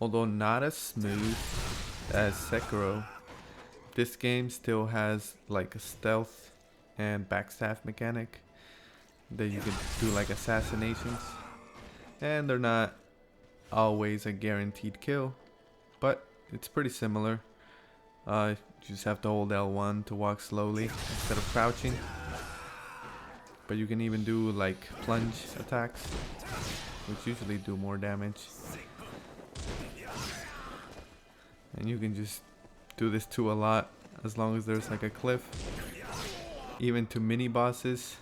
Although not as smooth as Sekiro, this game still has like a stealth and backstab mechanic that you can do like assassinations, and they're not always a guaranteed kill, but it's pretty similar. You just have to hold L1 to walk slowly instead of crouching, but you can even do like plunge attacks, which usually do more damage, and you can just do this too a lot as long as there's like a cliff. Even to mini bosses,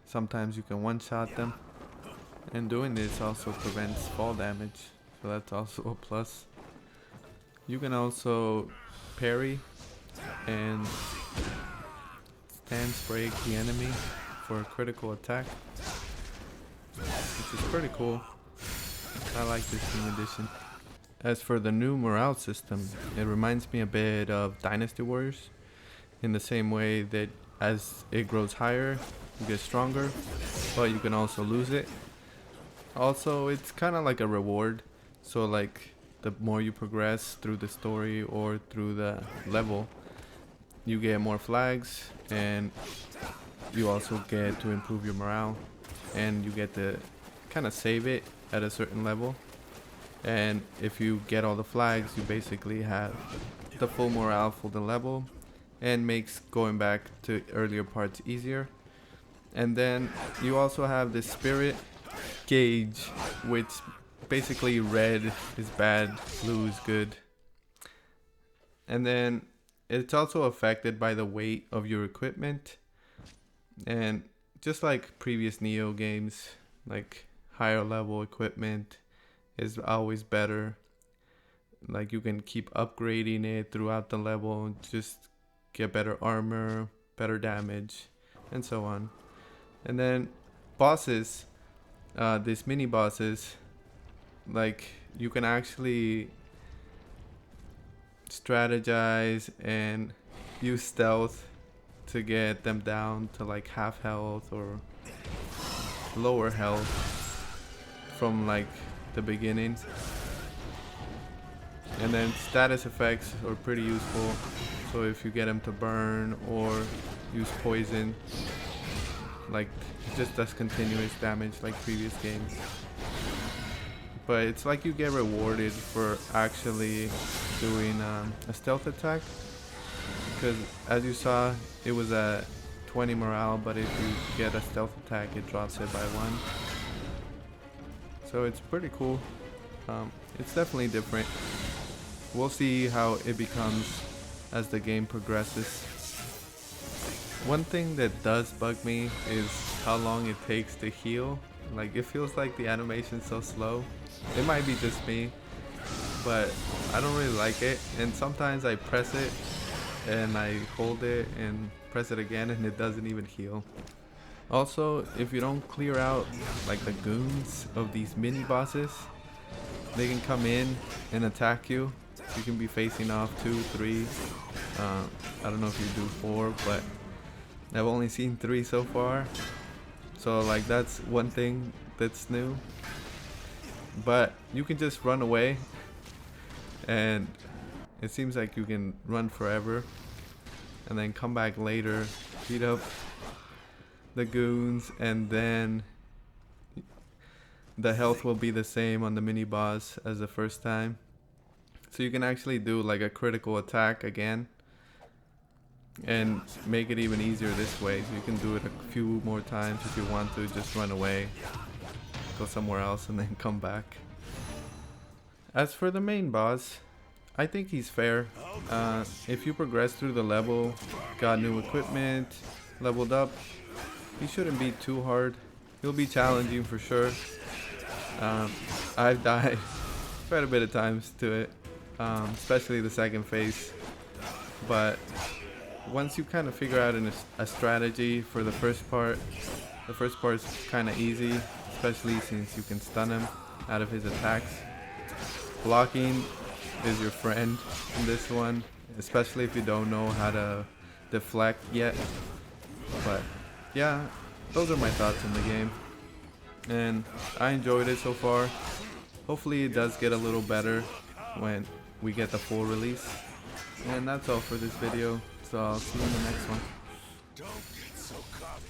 sometimes you can one-shot them, and doing this also prevents fall damage, so that's also a plus. You can also parry and stand break the enemy for a critical attack, which is pretty cool. I like this new addition. As for the new morale system, it reminds me a bit of Dynasty Warriors, in the same way that as it grows higher, you get stronger, but you can also lose it. Also, it's kind of like a reward, so like the more you progress through the story or through the level, you get more flags, and you also get to improve your morale, and you get to kind of save it at a certain level. And if you get all the flags, you basically have the full morale for the level, and makes going back to earlier parts easier. And then you also have the spirit gauge, which basically red is bad, blue is good. And then it's also affected by the weight of your equipment, and just like previous Nioh games, like higher level equipment is always better. Like you can keep upgrading it throughout the level and just get better armor, better damage, and so on. And then bosses, these mini bosses, like you can actually strategize and use stealth to get them down to like half health or lower health from like the beginning. And then status effects are pretty useful, so if you get them to burn or use poison, like it just does continuous damage like previous games. But it's like you get rewarded for actually doing a stealth attack, because as you saw, it was at 20 morale, but if you get a stealth attack, it drops it by 1. So it's pretty cool. It's definitely different. We'll see how it becomes as the game progresses. One thing that does bug me is how long it takes to heal. Like it feels like the animation's so slow. It might be just me, but I don't really like it. And sometimes I press it and I hold it and press it again and it doesn't even heal. Also, if you don't clear out like the goons of these mini bosses, they can come in and attack you. You can be facing off 2, 3. I don't know if you do 4, but I've only seen 3 so far. So like that's one thing that's new. But you can just run away, and it seems like you can run forever and then come back later, beat up the goons, and then the health will be the same on the mini boss as the first time. So you can actually do like a critical attack again and make it even easier this way. So you can do it a few more times if you want to, just run away, go somewhere else, and then come back. As for the main boss, I think he's fair. If you progress through the level, got new equipment, leveled up, he shouldn't be too hard. He'll be challenging for sure. I've died quite a bit of times to it, especially the second phase. But once you kind of figure out a strategy for the first part is kind of easy, especially since you can stun him out of his attacks. Blocking is your friend in this one, especially if you don't know how to deflect yet. But yeah, those are my thoughts on the game, and I enjoyed it so far. Hopefully it does get a little better when we get the full release. And that's all for this video, so I'll see you in the next one. Don't get so cocky.